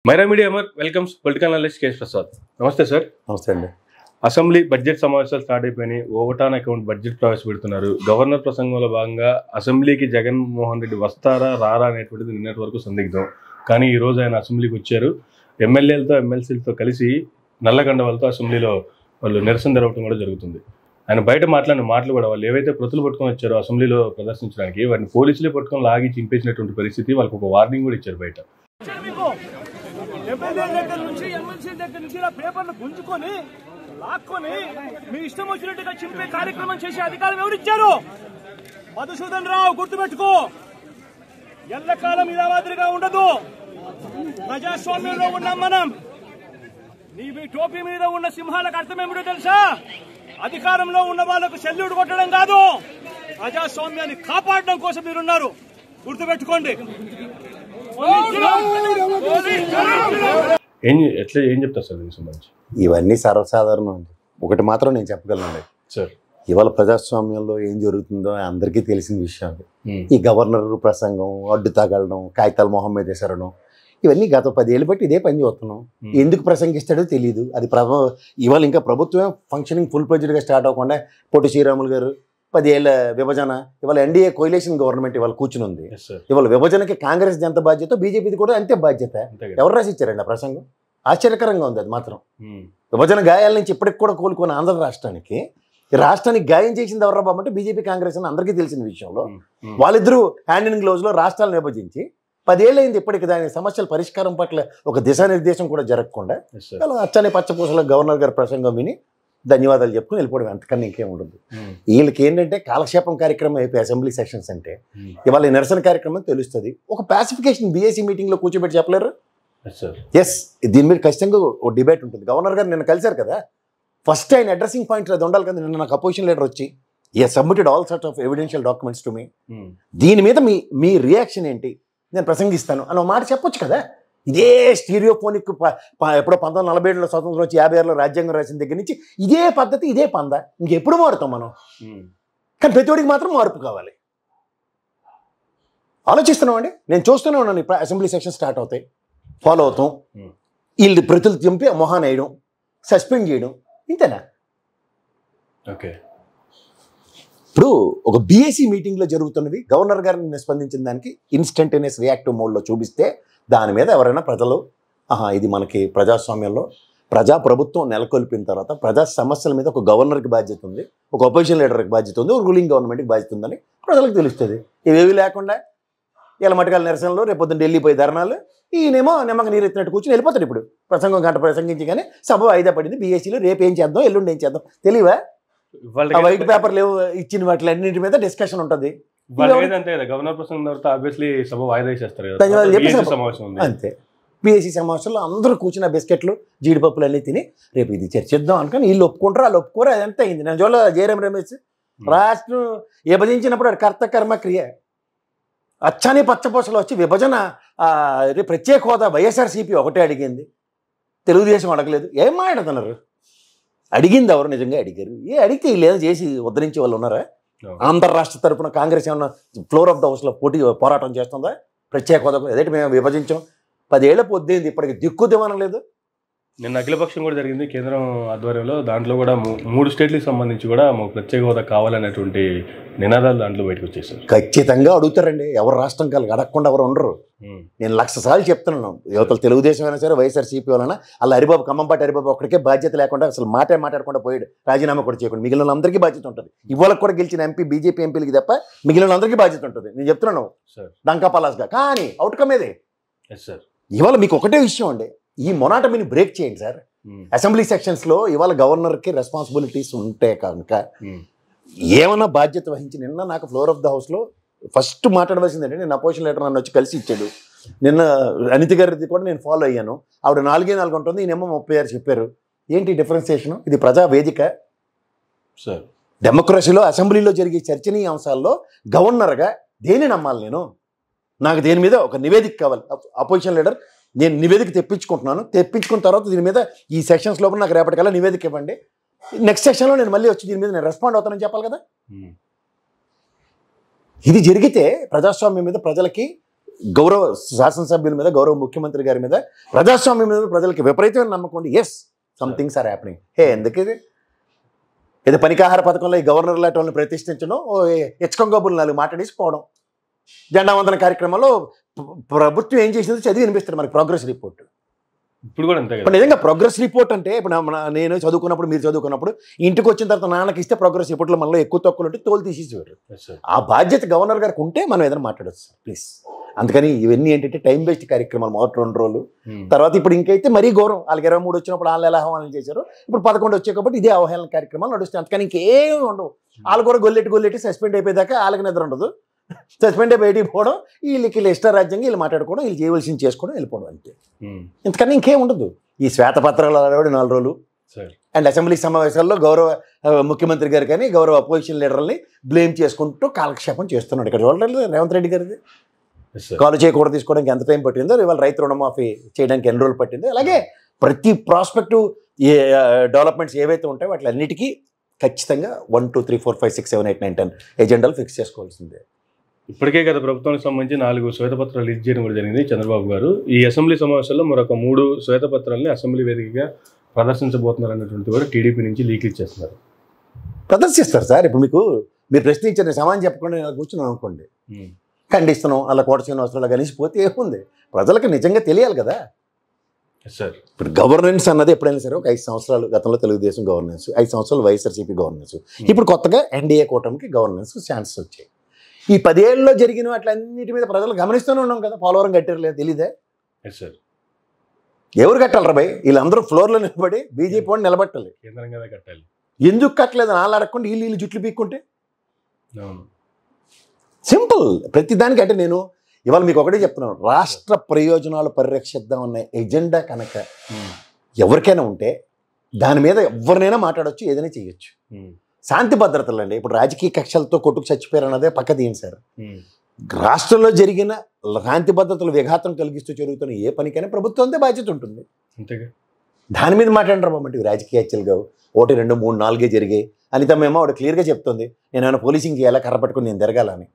Myra media Amar welcomes political analyst KS Prasad. నమస్తే sir. నమస్తే అండి. అసెంబ్లీ బడ్జెట్ సమావేశాలు స్టార్ట్ అయిపోయినాయి. ఓవర్ ఆన్ అకౌంట్ బడ్జెట్ ప్రవేశపెడుతున్నారు. గవర్నర్ ప్రసంగంలో భాగంగా అసెంబ్లీకి జగన్మోహన్ రెడ్డి వస్తారా రారా అనేటువంటిది నిన్నటి వరకు సందిగ్ధం. కానీ ఈ రోజు ఆయన అసెంబ్లీకి వచ్చారు. ఎమ్మెల్యేలతో ఎమ్మెల్సీలతో కలిసి నల్లగండవాళ్ళతో అసెంబ్లీలో వాళ్ళు నిరసన జరగడం కూడా జరుగుతుంది. ఆయన బయట మాట్లాడిన మాటలు కూడా వాళ్ళు ఏవైతే ప్రతులు పట్టుకొని వచ్చారో అసెంబ్లీలో ప్రదర్శించడానికి వాటిని పోలీసులే పట్టుకొని లాగి చింపేసినటువంటి పరిస్థితి. వాళ్ళకి ఒక వార్నింగ్ కూడా ఇచ్చారు బయట. ఎమ్మెల్యే దగ్గర నుంచి ఎమ్మెల్సీ దగ్గర నుంచి ఇలా పేపర్లు గుంజుకొని లాక్కొని మీ ఇష్టం వచ్చినట్టుగా చింపే కార్యక్రమం చేసే అధికారం ఎవరిచ్చారు? మధుసూదన్ రావు, గుర్తుపెట్టుకో. ఎల్లకాలం ఇలా మాదిరిగా ఉండదు. ప్రజాస్వామ్యంలో ఉన్నాం మనం. మీ టోపీ మీద ఉన్న సింహాలకు అర్థం ఏమిటో తెలుసా? అధికారంలో ఉన్న వాళ్ళకు సెల్యూట్ కొట్టడం కాదు, ప్రజాస్వామ్యాన్ని కాపాడడం కోసం మీరున్నారు. గుర్తుపెట్టుకోండి. ఏం చెప్తారు సార్ దీనికి సంబంధించి? ఇవన్నీ సర్వసాధారణం అండి. ఒకటి మాత్రం నేను చెప్పగలను సార్, ఇవాళ ప్రజాస్వామ్యంలో ఏం జరుగుతుందో అందరికీ తెలిసిన విషయాలు. ఈ గవర్నర్ ప్రసంగం, అడ్డు తగలడం, కాగితాల మొహం మీద ఎసరడం, ఇవన్నీ గత 10 ఏళ్ళు బట్టి ఇదే పని చూస్తున్నాం. ఎందుకు ప్రసంగిస్తాడో తెలియదు. అది ఇవాళ ఇంకా ప్రభుత్వమే ఫంక్షనింగ్ ఫుల్ ప్లెడ్జ్డ్గా స్టార్ట్ అవ్వకుండా పొట్టి శ్రీరాములు గారు 10 ఏళ్ల విభజన, ఇవాళ ఎన్డీఏ కోయిలేషన్ గవర్నమెంట్ ఇవాళ కూర్చుని ఉంది. ఇవాళ విభజనకి కాంగ్రెస్ ఎంత బాధ్యత, బీజేపీది కూడా అంతే బాధ్యత. ఎవరు రాసి ఇచ్చారండి ఆ ప్రసంగం? ఆశ్చర్యకరంగా ఉంది అది మాత్రం. విభజన గాయాల నుంచి ఇప్పటికి కూడా కోలుకున్న ఆంధ్ర రాష్ట్రానికి, ఈ రాష్ట్రానికి గాయం చేసింది ఎవరు బాబు అంటే బీజేపీ కాంగ్రెస్ అని అందరికీ తెలిసిన విషయంలో వాళ్ళిద్దరూ హ్యాండ్ ఇన్ గ్లోవ్స్లో రాష్ట్రాలను విభజించి 10 ఏళ్ళు అయింది. ఇప్పటికి దాని సమస్యల పరిష్కారం పట్ల ఒక దిశానిర్దేశం కూడా జరగకుండా అచ్చని పచ్చపూసల గవర్నర్ గారి ప్రసంగం విని ధన్యవాదాలు చెప్పుకుని వెళ్ళిపోవడం, అంతకన్నా ఇంకేం ఉండదు. వీళ్ళకి ఏంటంటే కాలక్షేపం కార్యక్రమం అయిపోయి అసెంబ్లీ సెషన్స్ అంటే ఇవాళ ఈ నిరసన కార్యక్రమం తెలుస్తుంది. ఒక పాసిఫికేషన్ బీఏసీ మీటింగ్లో కూర్చోబెట్టి చెప్పలేరు. ఎస్, దీని మీద ఖచ్చితంగా ఒక డిబేట్ ఉంటుంది. గవర్నర్ గారు నిన్న కలిశారు కదా, ఫస్ట్ ఆయన అడ్రసింగ్ పాయింట్ అది ఉండాలి కదా. నిన్న నాకు అపోజిషన్ లీడర్ వచ్చి submitted all sorts of evidential documents to me, దీని మీద మీ రియాక్షన్ ఏంటి, నేను ప్రసంగిస్తాను అని ఒక మాట చెప్పొచ్చు కదా. ఇదే స్టీరియోఫోనిక్ ఎప్పుడో 1947లో స్వతంత్రం వచ్చి 56లో రాజ్యాంగం రాసిన దగ్గర నుంచి ఇదే పద్ధతి, ఇదే పంద. ఇంకెప్పుడు మారుతాం మనం? కానీ ప్రతివాడికి మాత్రం మార్పు కావాలి. ఆలోచిస్తున్నామండి. నేను చూస్తూనే ఉన్నాను. అసెంబ్లీ సెషన్ స్టార్ట్ అవుతాయి, ఫాలో అవుతాం. వీళ్ళు ప్రతులు చంపి మొహాన్ వేయడం, సస్పెండ్ చేయడం, ఇంతేనా? ఓకే. ఇప్పుడు ఒక బీఏసీ మీటింగ్లో జరుగుతున్నది గవర్నర్ గారిని స్పందించిన దానికి ఇన్స్టంటేనియస్ రియాక్టివ్ మోడ్లో చూపిస్తే దాని మీద ఎవరైనా ప్రజలు ఇది మనకి ప్రజాస్వామ్యంలో ప్రభుత్వం నెలకొల్పిన తర్వాత ప్రజా సమస్యల మీద ఒక గవర్నర్కి బాధ్యత ఉంది, ఒక అపోజిషన్ లీడర్కి బాధ్యత ఉంది, ఒక రూలింగ్ గవర్నమెంట్కి బాధ్యత ఉందని ప్రజలకు తెలుస్తుంది. ఇవేవి లేకుండా ఇలా మటకాల నిరసనలు, రేపొద్దున ఢిల్లీ పోయి ధర్నాలు, ఈయనేమో నిమ్మక నీరు ఎత్తినట్టు కూర్చొని వెళ్ళిపోతాడు. ఇప్పుడు ప్రసంగం గంట ప్రసంగించి కానీ సభ వాయిదా పడింది. బీఏసీలో రేపు ఏం చేద్దాం, ఎల్లుండి ఏం చేద్దాం తెలియవా? వైట్ పేపర్ లేవు ఇచ్చిన వాటి అన్నింటి మీద డిస్కషన్ ఉంటుంది. గవర్నర్ ప్రసంగం తర్వాత ఆబ్వియస్లీ సభ వాయిదా చేస్తారు. అంతే. బీఏసీ సమావేశంలో అందరూ కూర్చున్న బిస్కెట్లు, జీడిపప్పులు అన్నీ తిని రేపు ఇది చర్చిద్దాం అనుకుని వీళ్ళు ఒప్పుకుంటారు, వాళ్ళు ఒప్పుకోరు. అదంతా అయింది. నేను చూడ జయరాం రమేష్ రాష్ట్రం విభజించినప్పుడు అది కర్త కర్మ క్రియ. అచ్చని పచ్చపూసలు వచ్చి విభజన ప్రత్యేక హోదా వైఎస్ఆర్సీపీ ఒకటే అడిగింది, తెలుగుదేశం అడగలేదు. ఏం మాట్లాడుతున్నారు? అడిగింది ఎవరు? నిజంగా అడిగారు. అడిగితే లేదా చేసి ఉద్ధరించే వాళ్ళు ఉన్నారా? ఆంధ్ర రాష్ట్ర తరఫున కాంగ్రెస్ ఏమన్నా ఫ్లోర్ ఆఫ్ ద హౌస్లో పోరాటం చేస్తుందా ప్రత్యేక హోదా? అదేంటి మేము విభజించాం, 10 ఏళ్ల పొద్దుంది, ఇప్పటికి దిక్కుదేమనం లేదు. నిన్న అఖిలపక్షం కూడా జరిగింది కేంద్రం ఆధ్వర్యంలో. దాంట్లో కూడా 3 స్టేట్లకు సంబంధించి కూడా మాకు ప్రత్యేక హోదా కావాలనేటువంటి నినాదాలు దాంట్లో బయటకు వచ్చేసారు. ఖచ్చితంగా అడుగుతారండి. ఎవరు రాష్ట్రం కలిగి అడగకుండా ఎవరు ఉండరు. నేను 1,00,000 సార్లు చెప్తున్నాను. యువతలు తెలుగుదేశం అయినా సరే వైఎస్ఆర్సీపీ వలన అలా హరిబాబు, ఖమ్మంపాటి హరిబాబు ఒక్కడికే బాధ్యత లేకుండా అసలు మాట్లాడకుండా పోయాడు. రాజీనామా కూడా చేయకుండా మిగిలిన అందరికీ బాధ్యత ఉంటుంది. ఇవాళ కూడా గెలిచిన ఎంపీ బీజేపీ ఎంపీలకి తప్ప మిగిలిన అందరికీ బాధ్యత ఉంటుంది. నేను చెప్తున్నాను డంకా పలాస్గా. కానీ అవుట్కమ్ ఏదే. ఇవాళ మీకు ఒకటే విషయం అండి, ఈ మొనాటమీని బ్రేక్ చేయండి సార్. అసెంబ్లీ సెక్షన్స్లో ఇవాళ గవర్నర్కి రెస్పాన్సిబిలిటీస్ ఉంటే కనుక ఏమన్నా బాధ్యత వహించి, నిన్న నాకు ఫ్లోర్ ఆఫ్ ద హౌస్లో ఫస్ట్ మాట్లాడవలసింది ఏంటంటే, నేను అపోజిషన్ లీడర్ నన్ను వచ్చి కలిసి ఇచ్చాడు. నిన్న అనిత గారిది కూడా నేను ఫాలో అయ్యాను. ఆవిడ 4 ఉంటుంది, ఈయనేమో 36 చెప్పారు. ఏంటి డిఫరెన్సియేషను? ఇది ప్రజా వేదిక సార్. డెమోక్రసీలో అసెంబ్లీలో జరిగే చర్చనీయ అంశాల్లో గవర్నర్గా దేన్ని నమ్మాలి? నేను నాకు దేని మీద ఒక నివేదిక కావాలి. అపోజిషన్ లీడర్ నేను నివేదిక తెప్పించుకున్న తర్వాత దీని మీద ఈ సెక్షన్స్ లోపల నాకు రేపటికల్లా నివేదిక ఇవ్వండి, నెక్స్ట్ సెక్షన్లో నేను మళ్ళీ వచ్చి దీని మీద నేను రెస్పాండ్ అవుతానని చెప్పాలి కదా. ఇది జరిగితే ప్రజాస్వామ్యం మీద ప్రజలకి గౌరవ శాసనసభ్యుల మీద, గౌరవ ముఖ్యమంత్రి గారి మీద, ప్రజాస్వామ్యం మీద ప్రజలకి విపరీతమైన నమ్మకం ఉంది. Yes, some things are happening. ఎందుకు ఇది పనికాహార పథకంలో ఈ గవర్నర్ లాంటి వాళ్ళని ప్రతిష్ఠించడం, హెచ్చకంగోబులు 4 మాట్లాడేసి పోవడం. జెండా వందన కార్యక్రమంలో ప్రభుత్వం ఏం చేసిందో చదివి వినిపిస్తారు మనకి ప్రోగ్రెస్ రిపోర్ట్. ఇప్పుడు కూడా అంతే ఇప్పుడు నిజంగా ప్రోగ్రెస్ రిపోర్ట్ అంటే, ఇప్పుడు నేను చదువుకున్నప్పుడు, మీరు చదువుకున్నప్పుడు ఇంటికి వచ్చిన తర్వాత నాన్నకి ఇస్తే ప్రోగ్రెస్ రిపోర్ట్లో మనలో ఎక్కువ తక్కువలు ఉంటే తోలు తీసేసేవారు. ఆ బాధ్యత గవర్నర్ గారికి ఉంటే మనం ఏదైనా మాట్లాడచ్చు సార్, ప్లీజ్. అందుకని ఇవన్నీ ఏంటంటే టైం బేస్డ్ కార్యక్రమాలు, మొదటి 2 రోజులు. తర్వాత ఇప్పుడు ఇంకైతే మరీ గౌరవం, వాళ్ళకి 23 వచ్చినప్పుడు వాళ్ళు ఎలా ఆహ్వానం చేశారు, ఇప్పుడు 11 వచ్చే కాబట్టి ఇదే అవహేళన కార్యక్రమాలు నడుస్తాయి. అందుకని ఇంకేమి ఉండవు. వాళ్ళు కూడా గొల్లెట్టి సస్పెండ్ అయిపోయేదాకా వాళ్ళకి నిద్ర ఉండదు. సస్పెండ్ అయిపోయి బయటికి పోవడం, వీళ్ళకి ఇష్టారాజ్యంగా వీళ్ళు మాట్లాడుకోవడం, వీళ్ళు చేయవలసింది చేసుకోవడం, వెళ్ళిపోవడం అంతే. ఇంతకన్నా ఇంకేం ఉండదు. ఈ శ్వేతపత్రాలు 4 రోజులు అండ్ అసెంబ్లీ సమావేశాల్లో గౌరవ ముఖ్యమంత్రి గారు కానీ గౌరవ అపోజిషన్ లీడర్ని బ్లేమ్ చేసుకుంటూ కాలక్షేపం చేస్తున్నాడు. ఇక్కడ చూడండి రేవంత్ రెడ్డి గారిది కాలు చేయకూడదు తీసుకోవడానికి ఎంత టైం పట్టిందో, ఇవాళ రైతు రుణమాఫీ చేయడానికి ఎన్ని రోజులు పట్టిందో, అలాగే ప్రతి ప్రాస్పెక్టివ్ డెవలప్మెంట్స్ ఏవైతే ఉంటాయో వాటి అన్నిటికీ ఖచ్చితంగా 1, 2, 3, 4, 5, 6, 7, 8, 9, 10 ఎజెండాలు ఫిక్స్ చేసుకోవాల్సిందే. ఇప్పటికే గత ప్రభుత్వానికి సంబంధించి 4 శ్వేతపత్రాలు రిలీజ్ చేయడం కూడా జరిగింది చంద్రబాబు గారు. ఈ అసెంబ్లీ సమావేశాల్లో మరొక 3 శ్వేతపత్రాలని అసెంబ్లీ వేదికగా ప్రదర్శించబోతున్నారు అన్నటువంటి కూడా టీడీపీ నుంచి లీక్ ఇచ్చేస్తున్నారు. ప్రదర్శిస్తారు సార్. ఇప్పుడు మీరు ప్రశ్నించిన సమాధానం చెప్పకుండా నేను కూర్చున్నాను అనుకోండి, ఖండిస్తున్నాం అలా కోట శ్రీనివాసరావు కలిసిపోతే ఏముంది, ప్రజలకు నిజంగా తెలియాలి కదా సార్. ఇప్పుడు గవర్నెన్స్ అన్నది ఎప్పుడైనా సరే ఒక 5 సంవత్సరాలు, గతంలో తెలుగుదేశం గవర్నెన్స్, 5 సంవత్సరాలు వైఎస్ఆర్సీపీ గవర్నెన్స్, ఇప్పుడు కొత్తగా ఎన్డీఏ కూటమికి గవర్నెన్స్ ఛాన్సెస్ వచ్చాయి. ఈ 10 ఏళ్ళలో జరిగిన వాటిలన్నిటి మీద ప్రజలు గమనిస్తూనే ఉన్నాం కదా. పోలవరం కట్టారు లేదు తెలీదే సార్. ఎవరు కట్టాలరా భయ్? వీళ్ళందరూ ఫ్లోర్లో నిలబడి బీజేపీ వాడిని నిలబట్టాలి. కేంద్రంగా కట్టాలి. ఎందుకు కట్టలేదు అని అడగకుండా వీళ్ళు జుట్లు పీక్కుంటే సింపుల్. ప్రతిదానికి అంటే నేను ఇవాళ మీకు ఒకటే చెప్తున్నాను, రాష్ట్ర ప్రయోజనాలు పరిరక్షిద్దాం అనే ఎజెండా కనుక ఎవరికైనా ఉంటే దాని మీద ఎవరినైనా మాట్లాడవచ్చు, ఏదైనా చేయొచ్చు. శాంతి భద్రతలు అండి, ఇప్పుడు రాజకీయ కక్షలతో కొట్టుకు చచ్చిపోయారు అన్నదే పక్క తీయండి సార్. రాష్ట్రంలో జరిగిన శాంతి భద్రతలు విఘాతం కలిగిస్తూ జరుగుతున్న ఏ పనికైనా ప్రభుత్వంతో బాధ్యత ఉంటుంది. దాని మీద మాట్లాడరు బాబు. రాజకీయ హత్యలు కావు, 1, 2, 3, 4 జరిగాయి అనిత మేము ఆవిడ క్లియర్గా చెప్తుంది. నేను ఏమైనా పోలీసింగ్ చేయాలా, కర్ర పట్టుకుని నేను తిరగాలని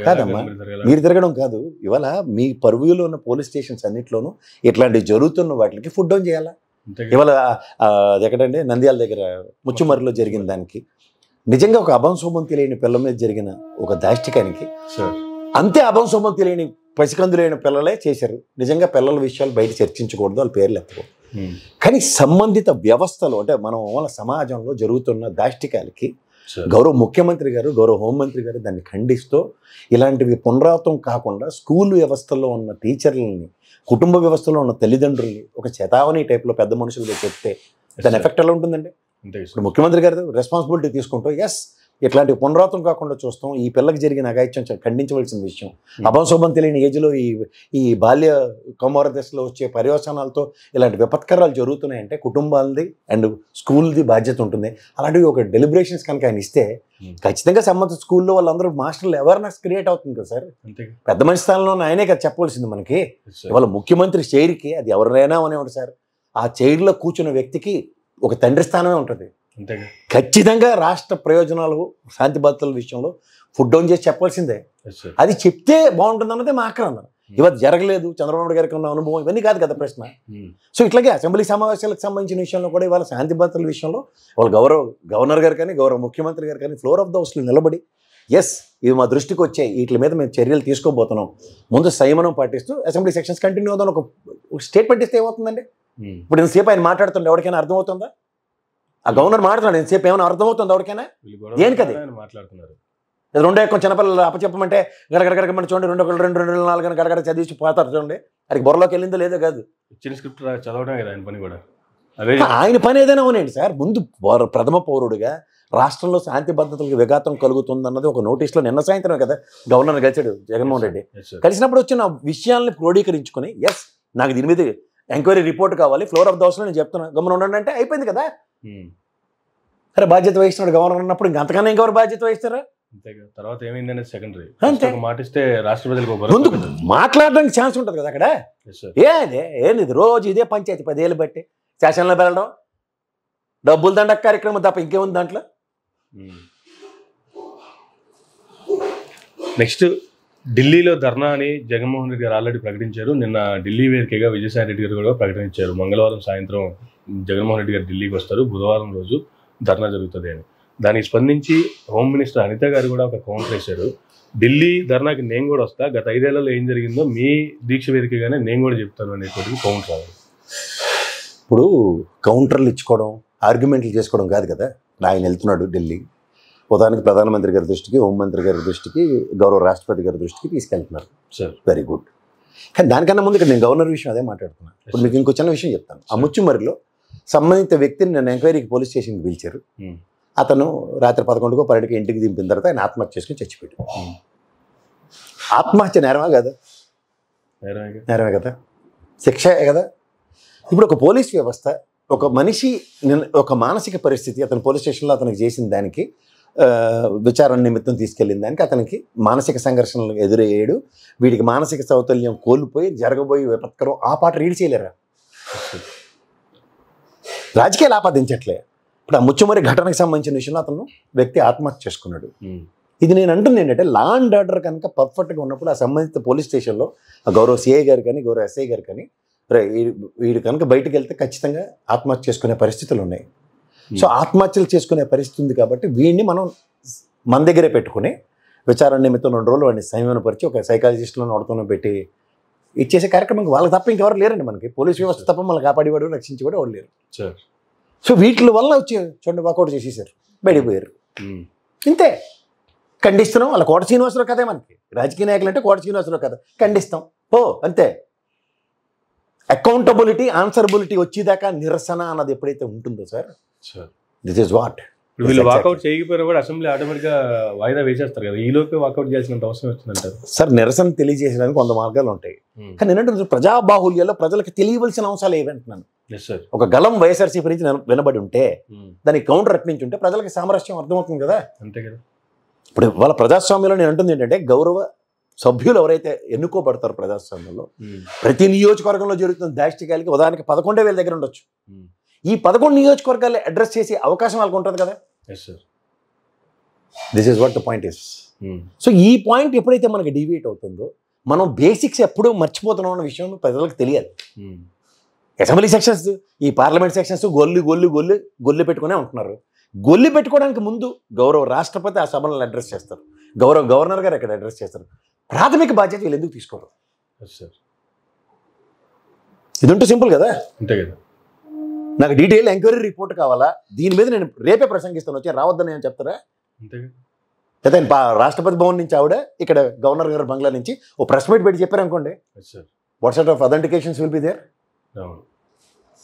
కాదమ్మా. మీరు తిరగడం కాదు, ఇవాళ మీ పరువులో ఉన్న పోలీస్ స్టేషన్స్ అన్నింటిలోనూ ఇట్లాంటివి జరుగుతున్న వాటికి ఫుడ్ డౌన్ చేయాలా. ఇవాళ ఎక్కడంటే నంద్యాల దగ్గర ముచ్చుమర్రిలో జరిగిన దానికి నిజంగా ఒక అభంశోభం తెలియని పిల్ల మీద జరిగిన ఒక దాష్టికానికి అంతే అభంశోభం తెలియని పసికందులైన పిల్లలే చేశారు. నిజంగా పిల్లల విషయాలు బయట చర్చించకూడదు, వాళ్ళ పేర్లు ఎత్తకూడదు. కానీ సంబంధిత వ్యవస్థలో అంటే మనం వాళ్ళ సమాజంలో జరుగుతున్న దాష్టికాలకి గౌరవ ముఖ్యమంత్రి గారు, గౌరవ హోంమంత్రి గారు దాన్ని ఖండిస్తూ ఇలాంటివి పునరావృతం కాకుండా స్కూల్ వ్యవస్థలో ఉన్న టీచర్లని, కుటుంబ వ్యవస్థలో ఉన్న తల్లిదండ్రుల్ని ఒక చేతావని టైప్లో పెద్ద మనుషులుగా చెప్తే దాని ఎఫెక్ట్ ఎలా ఉంటుందండి? ఇప్పుడు ముఖ్యమంత్రి గారు రెస్పాన్సిబిలిటీ తీసుకుంటూ ఎస్ ఇట్లాంటి పునరావృతం కాకుండా చూస్తాం, ఈ పిల్లకి జరిగిన అఘాయిత్యం ఖండించవలసిన విషయం. అభంశోభం తెలియని ఏజ్లో ఈ బాల్య కౌమార దశలో వచ్చే పర్యవసానాలతో ఇలాంటి విపత్కరాలు జరుగుతున్నాయంటే కుటుంబాలది అండ్ స్కూల్ది బాధ్యత ఉంటుంది. అలాంటివి ఒక డెలిబరేషన్స్ కనుక ఆయన ఇస్తే ఖచ్చితంగా సంబంధిత స్కూల్లో వాళ్ళందరూ మాస్టర్లు అవేర్నెస్ క్రియేట్ అవుతుంది కదా సార్. పెద్ద మనిషి స్థానంలో ఆయనే కదా చెప్పవలసింది మనకి. ఇవాళ ముఖ్యమంత్రి చైర్కి అది ఎవరైనా అనేవాడు సార్, ఆ చైర్లో కూర్చున్న వ్యక్తికి ఒక తండ్రి స్థానమే ఉంటుంది. ఖచ్చితంగా రాష్ట్ర ప్రయోజనాలు శాంతి భద్రతల విషయంలో ఫుడ్ డౌన్ చేసి చెప్పాల్సిందే. అది చెప్తే బాగుంటుంది అన్నదే మా ఆక్రమణ. ఇవన్నీ జరగలేదు, చంద్రబాబు నాయుడు గారికి ఉన్న అనుభవం ఇవన్నీ కాదు కదా ప్రశ్న. సో ఇట్లాగే అసెంబ్లీ సమావేశాలకు సంబంధించిన విషయంలో కూడా ఇవాళ శాంతి భద్రతల విషయంలో వాళ్ళు గవర్నర్ గారు కానీ గౌరవ ముఖ్యమంత్రి గారు కానీ ఫ్లోర్ ఆఫ్ ద హౌస్లో నిలబడి ఎస్ ఇవి మా దృష్టికి వచ్చాయి, వీటి మీద మేము చర్యలు తీసుకోబోతున్నాం, ముందు సంయమనం పాటిస్తూ అసెంబ్లీ సెక్షన్స్ కంటిన్యూ అవుతాను ఒక స్టేట్మెంట్ ఇస్తే ఏమవుతుందండి? ఇప్పుడు ఇంతసేపు ఆయన మాట్లాడుతుండే ఎవరికైనా అర్థమవుతుందా? ఆ గవర్నర్ మాట్లాడుతున్నాడు ఇంతసేపు ఏమైనా అర్థమవుతుంది ఎవరికైనా? దేనికది మాట్లాడుతున్నారు? 2 ఎక్కువ చిన్నపిల్లలు అప్పచెప్పమంటే గడగడగడగమని చూడండి, 2 1 2 2 4 అని గడగడ చదివి పోతారు చూడండి. అది బుర్రలోకి వెళ్ళిందో లేదో కాదు, ఇచ్చిన స్క్రిప్ట్ చదవడం కదా ఆయన పని. కూడా ఆయన పని ఏదైనా అవునండి సార్. ముందు ప్రథమ పౌరుడిగా రాష్ట్రంలో శాంతి భద్రతలకు విఘాతం కలుగుతుందన్నది ఒక నోటీస్లో నిన్న సాయంత్రం కదా గవర్నర్ కలిసాడు జగన్మోహన్ రెడ్డి. కలిసినప్పుడు వచ్చిన విషయాల్ని క్రోడీకరించుకొని ఎస్ నాకు దీని మీద ఎంక్వైరీ రిపోర్ట్ కావాలి, ఫ్లోర్ ఆఫ్ ద హౌస్లో నేను చెప్తున్నా గమనం ఉండండి అంటే అయిపోయింది కదా. అరే బాధ్యత వహిస్తున్నాడు గవర్నర్ అన్నప్పుడు ఇంకంతకన్నా ఇంకెవరు బాధ్యత వహిస్తారా? తర్వాత ఏమైందనేది సెకండరీ. మాటిస్తే రాష్ట్ర ప్రజలకు ముందు మాట్లాడడానికి ఛాన్స్ ఉంటుంది కదా అక్కడ. ఏంది రోజు ఇదే పంచాయతీ 10 ఏళ్ళు బట్టి శాసనంలో వెళ్ళడం, డబ్బులు దండక కార్యక్రమం తప్ప ఇంకేముంది దాంట్లో. నెక్స్ట్ ఢిల్లీలో ధర్నా అని జగన్మోహన్ రెడ్డి గారు ఆల్రెడీ ప్రకటించారు. నిన్న ఢిల్లీ వేదికగా విజయసాయి రెడ్డి గారు కూడా ప్రకటించారు. మంగళవారం సాయంత్రం జగన్మోహన్ రెడ్డి గారు ఢిల్లీకి వస్తారు, బుధవారం రోజు ధర్నా జరుగుతుంది అని. దానికి స్పందించి హోమ్ మినిస్టర్ అనిత గారు కూడా ఒక కౌంటర్ వేశారు. ఢిల్లీ ధర్నాకి నేను కూడా వస్తా, గత 5 ఏళ్లలో ఏం జరిగిందో మీ దీక్ష వేదికగానే నేను కూడా చెప్తాను అనేటువంటి కౌంటర్ రావాలి. ఇప్పుడు కౌంటర్లు ఇచ్చుకోవడం, ఆర్గ్యుమెంట్లు చేసుకోవడం కాదు కదా. ఆయన వెళ్తున్నాడు ఢిల్లీ, ఉదాహరణకి ప్రధానమంత్రి గారి దృష్టికి, హోంమంత్రి గారి దృష్టికి, గౌరవ రాష్ట్రపతి గారి దృష్టికి తీసుకెళ్తున్నారు. Sir very good. కానీ దానికన్నా ముందు ఇక్కడ నేను గవర్నర్ విషయం అదే మాట్లాడుతున్నాను. ఇప్పుడు మీకు ఇంకో చిన్న విషయం చెప్తాను. ఆ ముచ్చుమరిలో సంబంధిత వ్యక్తిని నన్ను ఎంక్వైరీకి పోలీస్ స్టేషన్కి పిలిచారు. అతను రాత్రి 11కో 12కో ఇంటికి దింపిన తర్వాత ఆయన ఆత్మహత్య చేసుకుని చచ్చిపోయాడు. ఆత్మహత్య నేరమా కదా? నేరమే కదా, శిక్షే కదా. ఇప్పుడు ఒక పోలీస్ వ్యవస్థ, ఒక మనిషి ఒక మానసిక పరిస్థితి, అతను పోలీస్ స్టేషన్లో అతనికి చేసిన దానికి, విచారణ నిమిత్తం తీసుకెళ్ళిన దానికి అతనికి మానసిక సంఘర్షణలు ఎదురయ్యాడు. వీడికి మానసిక సౌతల్యం కోల్పోయి జరగబోయే విపత్కరం ఆ పాట రీడ్ చేయలేరా? రాజకీయాలు ఆపాదించట్లే. ఇప్పుడు ఆ ముచ్చుమరి ఘటనకు సంబంధించిన విషయంలో అతను వ్యక్తి ఆత్మహత్య చేసుకున్నాడు. ఇది నేను అంటుంది ఏంటంటే, లా అండ్ ఆర్డర్ కనుక పర్ఫెక్ట్గా ఉన్నప్పుడు ఆ సంబంధిత పోలీస్ స్టేషన్లో ఆ గౌరవ సిఐ గారు కానీ, గౌరవ ఎస్ఐ గారు కానీ, వీడు కనుక బయటకు వెళ్తే ఖచ్చితంగా ఆత్మహత్య చేసుకునే పరిస్థితులు ఉన్నాయి. సో ఆత్మహత్యలు చేసుకునే పరిస్థితి ఉంది కాబట్టి వీడిని మనం మన దగ్గరే పెట్టుకుని విచారణ నిమిత్తం 2 రోజులు వాడిని సంయమనపరిచి ఒక సైకాలజిస్టులో నడుతున్న పెట్టి ఇచ్చేసే కార్యక్రమం వాళ్ళకి తప్ప ఇంకెవరు లేరండి. మనకి పోలీస్ వ్యవస్థ తప్ప మనల్ని కాపాడేవాడు, రక్షించేవాడు ఎవరు లేరు. సో వీటి వల్ల వచ్చి చూడండి వాకౌట్ చేసేసారు, బయటపోయారు. ఇంతే. ఖండిస్తున్నాం. వాళ్ళ కోట శ్రీనివాసరావు కదే మనకి రాజకీయ నాయకులు అంటే కోట శ్రీనివాసరావు కదా, ఖండిస్తాం అంతే. అకౌంటబిలిటీ, ఆన్సరబిలిటీ వచ్చేదాకా నిరసన అన్నది ఎప్పుడైతే ఉంటుందో సార్, దిస్ ఇస్ వాట్. వీళ్ళు వాకౌట్ చేయకపోయినా కూడా అసెంబ్లీ ఆటోమేటిక్గా వాయిదా వేసేస్తారు కదా, ఈలోపే వాకౌట్ చేయాల్సినంత అవసరం వచ్చిందంటారు సార్. నిరసన తెలియజేయడానికి 100 మార్గాలు ఉంటాయి. కానీ ఏంటంటే ప్రజాబాహుల్యంలో ప్రజలకు తెలియవలసిన అంశాలు ఏమంటున్నాను. ఒక గలం వైఎస్ఆర్సీపీ నుంచి వినబడి ఉంటే దానికి కౌంటర్ అట్నుంచి ఉంటే ప్రజలకు సామరస్యం అర్థమవుతుంది కదా. అంతే కదా. ఇప్పుడు వాళ్ళ ప్రజాస్వామ్యంలో నేను అంటుంది ఏంటంటే, గౌరవ సభ్యులు ఎవరైతే ఎన్నుకోబడతారు ప్రజాస్వామ్యంలో, ప్రతి నియోజకవర్గంలో జరుగుతున్న దాష్టికాయలకి ఉదాహరణకి 11,000 దగ్గర ఉండొచ్చు. ఈ 11 నియోజకవర్గాలు అడ్రస్ చేసే అవకాశం వాళ్ళకు ఉంటుంది కదా. This is what the point is. So ఈ పాయింట్ ఎప్పుడైతే మనకి డీవియేట్ అవుతుందో, మనం బేసిక్స్ ఎప్పుడూ మర్చిపోతున్నాం అన్న విషయం ప్రజలకు తెలియాలి. అసెంబ్లీ సెక్షన్స్, ఈ పార్లమెంట్ సెక్షన్స్ గొల్లి పెట్టుకునే ఉంటున్నారు. గొల్లి పెట్టుకోవడానికి ముందు గౌరవ రాష్ట్రపతి ఆ సభలను అడ్రస్ చేస్తారు, గౌరవ గవర్నర్ గారు అక్కడ అడ్రస్ చేస్తారు. ప్రాథమిక బాధ్యత వీళ్ళు ఎందుకు తీసుకోరు? ఇది ఉంటే సింపుల్ కదా. అంతే కదా. నాకు డీటెయిల్ ఎంక్వైరీ రిపోర్ట్ కావాలా, దీని మీద నేను రేపే ప్రసంగిస్తాను, వచ్చి రావద్దని నేను చెప్తారా? లేదా రాష్ట్రపతి భవన్ నుంచి ఆవిడ ఇక్కడ గవర్నర్ గారు బంగ్లా నుంచి ఓ ప్రెస్ మీట్ పెట్టి చెప్పారు అనుకోండి, what sort of authentications will be there?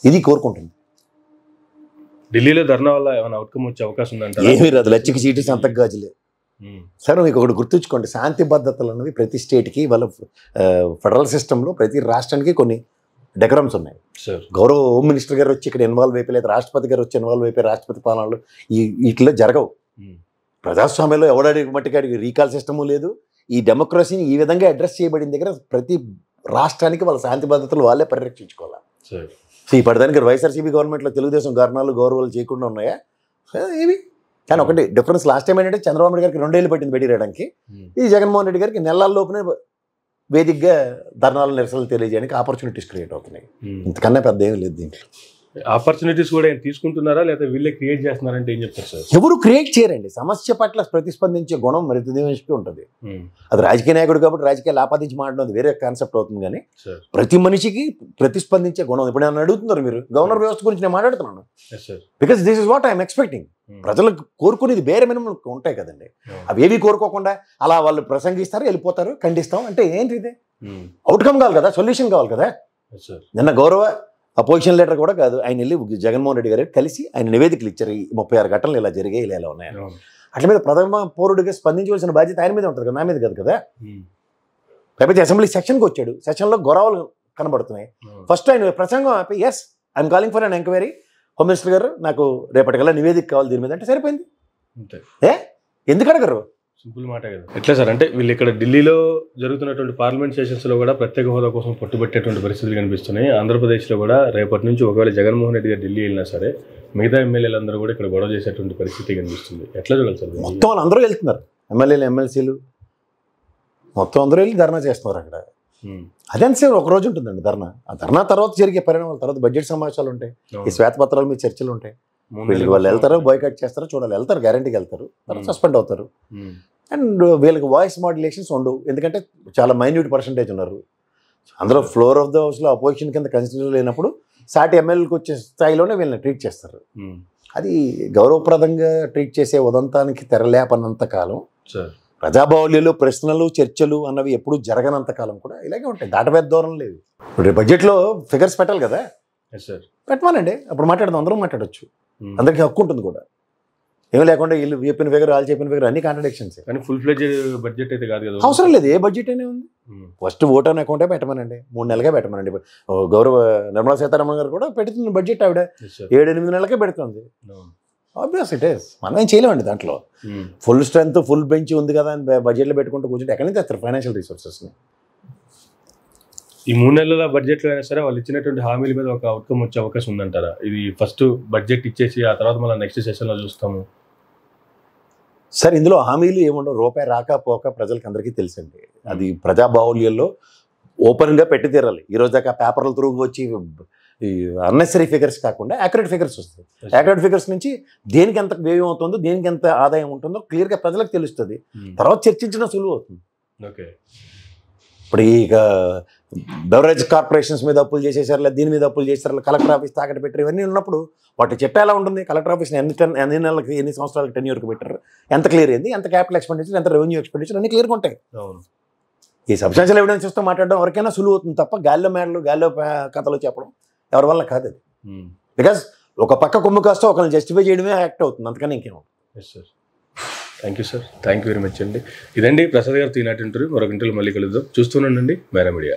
ఇది కోరుకుంటుంది. ఢిల్లీలో ధర్నా వల్ల ఏమైనా అవుట్కమ్ వచ్చే అవకాశం ఉందంటే ఏమీ రాదు. లచ్చికి సీటు సంతకు గాజులే. సరే, మీకు ఒకటి గుర్తుంచుకోండి, శాంతి భద్రతలు అన్నవి ప్రతి స్టేట్కి, వాళ్ళ ఫెడరల్ సిస్టంలో ప్రతి రాష్ట్రానికి కొన్ని డెకరమ్స్ ఉన్నాయి. గౌరవ హోమ్ మినిస్టర్ గారు వచ్చి ఇక్కడ ఇన్వాల్వ్ అయిపోయి, లేదా రాష్ట్రపతి గారు వచ్చి ఇన్వాల్వ్ అయిపోయి రాష్ట్రపతి పాలనలు వీటిలో జరగవు. ప్రజాస్వామ్యంలో ఎవడాడి మట్టికాడికి రీకాల్ సిస్టము లేదు. ఈ డెమోక్రసీని ఈ విధంగా అడ్రస్ చేయబడిన దగ్గర ప్రతి రాష్ట్రానికి వాళ్ళ శాంతి భద్రతలు వాళ్ళే పరిరక్షించుకోవాలి. సో ఇప్పటిదానికి వైఎస్ఆర్సీపీ గవర్నమెంట్లో తెలుగుదేశం గవర్నర్లు గౌరవాలు చేయకుండా ఉన్నాయా? ఏవి? కానీ ఒకటి డిఫరెన్స్, లాస్ట్ టైం ఏంటంటే చంద్రబాబు నాయుడు గారికి 2 ఏళ్ళు పట్టింది బయటికి రావడానికి. ఈ జగన్మోహన్ రెడ్డి గారికి నెలల్లోపునే వేదికగా ధర్నాలు, నిరసనలు తెలియజేయడానికి ఆపర్చునిటీస్ క్రియేట్ అవుతున్నాయి. ఇంతకన్నా పెద్ద ఏం లేదు దీంట్లో. ఆపర్చునిటీస్ కూడా ఏం తీసుకుంటున్నారా లేదా వీళ్ళే క్రియేట్ చేస్తున్నారంటే ఏం చెప్తారు సార్? ఎవరు క్రియేట్ చేయరండి. సమస్య పట్ల ప్రతిస్పందించే గుణం ప్రతి మనిషికి ఉంటుంది. అది రాజకీయ నాయకుడు కాబట్టి రాజకీయాలు ఆపాదించి మాట్లాడడం వేరే కాన్సెప్ట్ అవుతుంది. కానీ ప్రతి మనిషికి ప్రతిస్పందించే గుణం. ఇప్పుడు నన్ను అడుగుతున్నారు మీరు, గవర్నర్ వ్యవస్థ గురించి నేను మాట్లాడుతున్నాను. Because this is what I'm expecting. ప్రజలకు కోరుకునేది వేరే మినిమం ఉంటాయి కదండి. అవి ఏవి కోరుకోకుండా అలా వాళ్ళు ప్రసంగిస్తారు, వెళ్ళిపోతారు, ఖండిస్తాం అంటే ఏంటి? ఇది అవుట్కమ్ కావాలి కదా, సొల్యూషన్ కావాలి కదా. నిన్న గౌరవ అపోజిషన్ లీడర్ కూడా కాదు, ఆయన వెళ్ళి జగన్మోహన్ రెడ్డి గారు కలిసి ఆయన నివేదికలు ఇచ్చారు. ఈ 36 ఘటనలు ఇలా జరిగాయి, ఇలా ఉన్నాయి. అట్ల మీద ప్రథమ పౌరుడిగా స్పందించవలసిన బాధ్యత ఆయన మీద ఉంటుంది కదా, నా మీద కాదు కదా. లేకపోతే అసెంబ్లీ సెషన్కి వచ్చాడు, సెషన్లో గొడవలు కనబడుతున్నాయి. ఫస్ట్ ఆయన ప్రసంగం ఆపి, yes I'm calling for an enquiry, home minister గారు నాకు రేపటికల్లా నివేదిక కావాలి దీని మీద అంటే సరిపోయింది. ఎందుకు అడగరు? సింపుల్ మాట కదా. ఎట్లా సార్ అంటే వీళ్ళు ఇక్కడ ఢిల్లీలో జరుగుతున్నటువంటి పార్లమెంట్ సెషన్స్లో కూడా ప్రత్యేక హోదా కోసం పట్టుబట్టేటువంటి పరిస్థితులు కనిపిస్తున్నాయి. ఆంధ్రప్రదేశ్లో కూడా రేపటి నుంచి ఒకవేళ జగన్మోహన్ రెడ్డి గారు ఢిల్లీ వెళ్ళినా సరే మిగతా ఎమ్మెల్యేలందరూ కూడా ఇక్కడ గొడవ చేసేటువంటి పరిస్థితి కనిపిస్తుంది. ఎట్లా చూడాలి సార్? మొత్తం వాళ్ళు అందరూ వెళ్తున్నారు, ఎమ్మెల్యేలు, ఎమ్మెల్సీలు, మొత్తం అందరూ వెళ్ళి ధర్నా చేస్తున్నారు అక్కడ. అదేంతసేపు ఒక రోజు ఉంటుందండి ధర్నా. ఆ ధర్నా తర్వాత జరిగే పరిణామాల తర్వాత బడ్జెట్ సమావేశాలు ఉంటాయి, ఈ శ్వేతపత్రాల మీద చర్చలు ఉంటాయి. వీళ్ళకి వాళ్ళు వెళ్తారో బాయ్కాట్ చేస్తారో చూడాలి. వెళ్తారు, గ్యారంటీకి వెళ్తారు, తర్వాత సస్పెండ్ అవుతారు. అండ్ వీళ్ళకి వాయిస్ మాడ్యులేషన్స్ ఉండవు, ఎందుకంటే చాలా మైన్యూట్ పర్సంటేజ్ ఉన్నారు. అందులో ఫ్లోర్ ఆఫ్ ద హౌస్లో అపోజిషన్ కింద కన్సిడర్ లేనప్పుడు సాటి ఎమ్మెల్యేలకు వచ్చే స్థాయిలోనే వీళ్ళని ట్రీట్ చేస్తారు. అది గౌరవప్రదంగా ట్రీట్ చేసే ఉదంతానికి తెరలేపనంత కాలం, ప్రజాబాహుల్యాలు, ప్రశ్నలు, చర్చలు అన్నవి ఎప్పుడు జరగనంత కాలం కూడా ఇలాగే ఉంటాయి. దాటవేద దూరం లేదు. ఇప్పుడు బడ్జెట్లో ఫిగర్స్ పెట్టాలి కదా, పెట్టమానండి, అప్పుడు మాట్లాడదాం, అందరం మాట్లాడచ్చు, అందరికీ హక్కు ఉంటుంది కూడా. ఏమీ లేకుండా వీళ్ళు చెప్పిన ఫిగర్, వాళ్ళు చెప్పిన ఫిగర్ అన్ని కాంట్రడిక్షన్స్. కానీ ఫుల్ ఫ్లెడ్జ్ బడ్జెట్ అయితే కాదు కదా. అవసరం లేదు, ఏ బడ్జెట్ అయినా ఉంది. ఫస్ట్ ఓట్ ఆన్ అకౌంటే పెట్టమనండి, 3 నెలలకే పెట్టమనండి. గౌరవ నిర్మలా సీతారామన్ గారు కూడా పెడుతుంది బడ్జెట్, ఆవిడ 7-8 నెలలకే పెడుతుంది. Obvious it is. మనం ఏం చేయలేమండి దాంట్లో. ఫుల్ స్ట్రెంత్, ఫుల్ బెంచ్ ఉంది కదా అని బడ్జెట్లో పెట్టుకుంటూ కూర్చుంటే ఎక్కడి నుంచి తెస్తారు ఫైనాన్షియల్ రిసోర్సెస్ని? ఈ 3 నెలల బడ్జెట్లో అయినా సరే వాళ్ళు ఇచ్చినటువంటి హామీల మీద ఒక అవుట్కమ్ వచ్చే అవకాశం ఉందంటారా? ఇది ఫస్ట్ బడ్జెట్ ఇచ్చేసి ఆ తర్వాత మళ్ళీ నెక్స్ట్ సెషన్లో చూస్తాము. సార్, ఇందులో హామీలు ఏముండవు, రూపాయి రాకపోక ప్రజలకు అందరికీ తెలుసండి. అది ప్రజాబాహుల్యంలో ఓపెన్గా పెట్టి తీరాలి. ఈరోజు దాకా పేపర్ల త్రూ వచ్చి అన్నెసరీ ఫిగర్స్ కాకుండా యాక్యురేట్ ఫిగర్స్ వస్తాయి. యాక్యురేట్ ఫిగర్స్ నుంచి దేనికి ఎంత వ్యయం అవుతుందో, దేనికి ఎంత ఆదాయం ఉంటుందో క్లియర్గా ప్రజలకు తెలుస్తుంది. తర్వాత చర్చించడం సులువు అవుతుంది. ఓకే, ఇప్పుడు ఇక బెవరేజ్ కార్పొరేషన్స్ మీద అప్పులు చేసేసారు, లేదా దీని మీద అప్పులు చేశారు, కలెక్టర్ ఆఫీస్ తాకట్టు పెట్టారు, ఇవన్నీ ఉన్నప్పుడు వాటి చట్టం ఎలా ఉంటుంది? కలెక్టర్ ఆఫీస్ని ఎన్ని నెలలకి, ఎన్ని సంవత్సరాలకి టెన్యూర్కి పెట్టారు, ఎంత క్లియర్ అయింది, ఎంత క్యాపిటల్ ఎక్స్పెండిచర్, ఎంత రెవెన్యూ ఎక్స్పెండిచర్, అన్ని క్లియర్గా ఉంటాయి. ఈ సబ్స్టాన్షియల్ ఎవిడెన్స్ చూస్తూ మాట్లాడడం ఎవరికైనా సులువు అవుతుంది తప్ప గాల్లో మేడలు, గాల్లో కథలు చెప్పడం ఎవరి వల్ల కాదు అది. బికాస్ ఒక పక్క కొమ్ము కాస్తో ఒకరిని జస్టిఫై చేయడమే యాక్ట్ అవుతుంది, అంతకని ఇంకేమో. Yes sir, thank you sir, thank you very much అండి. ఇదండి ప్రసాద్ గారితో ఈనాటి ఇంటర్వ్యూ. మరొక ఇంటర్వ్యూ మళ్ళీ కలుద్దాం. చూస్తూనండి మేరా మీడియా.